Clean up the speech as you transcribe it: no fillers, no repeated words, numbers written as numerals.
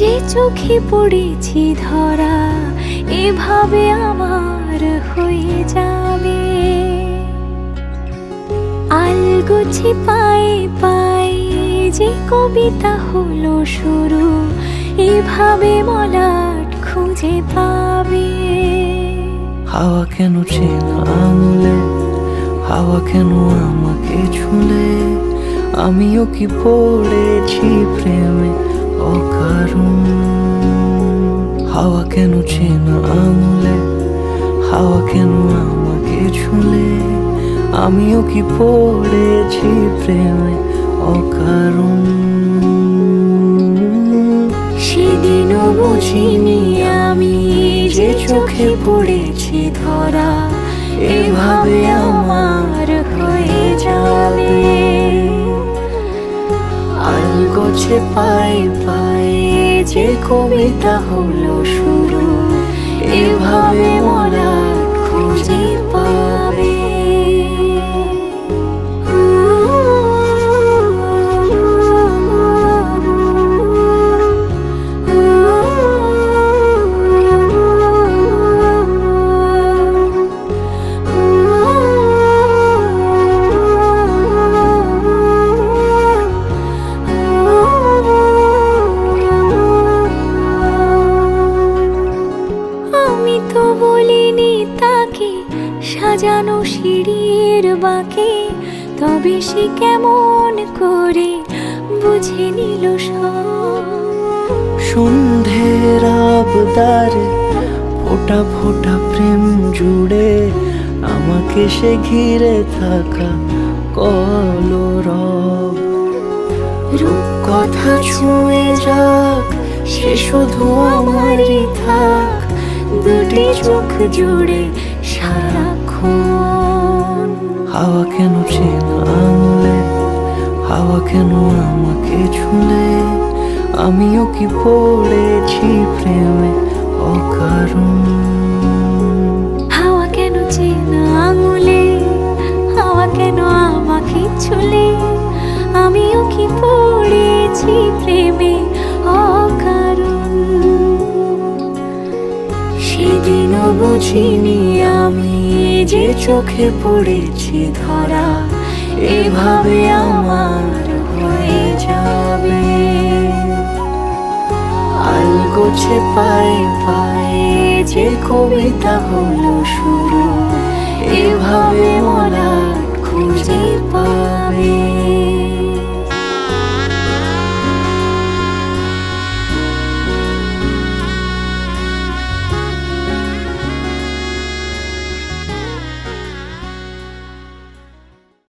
যে চোখে পড়েছি ধরা এভাবে আমার হয়ে যাবে। আলগোছে পায়ে পায়ে যে কবিতা হলো শুরু, এভাবে মলাট খুঁজে পাবে। হাওয়া কেন চেনা আঙুলে, হাওয়া কেন আমাকে ছুলে, আমিও কি পড়েছি প্রেমে অকারণ। হাওয়া কেন চেনা আঙুলে, হাওয়া কেন আমাকে ছুলে, আমিও কি পড়েছি প্রেমে অকারণ। সেদিনও বুঝিনি আমি যে চোখে পড়েছি ধরা এভাবে আমার হয়ে যাবে। আলগোছে পায়ে পায়ে যে কবিতা হলো শুরু, এভাবে মলাট খুঁজে পাবে। আমি তো বলিনি তাকে সাজানো সিঁড়ির বাঁকে, তবে সে কেমন করে বুঝে নিল সব। সন্ধ্যের আবদারে ফোঁটা ফোঁটা প্রেম জুড়ে, আমাকে সে ঘিরে থাকা কলরব। রূপকথা ছুঁয়ে যাক সে শুধু আমারই থাক, দুটি চোখ জুড়ে সারাক্ষণ। হাওয়া কেন চেনা আঙুলে, হাওয়া কেন আমাকে ছুলে, আমিও কি পড়েছি প্রেমে অকারণ। হাওয়া কেন চেনা আঙুলে, হাওয়া কেন আমাকে ছুলে, আমিও কি পড়েছি প্রেমে অকারণ। সেদিনও বুঝিনি আমি যে চোখে পড়েছি ধরা এভাবে আমার হয়ে যাবে। আলগোছে পায়ে পায়ে যে কবিতা হলো শুরু, এভাবে মলাট খুঁজে পাবে।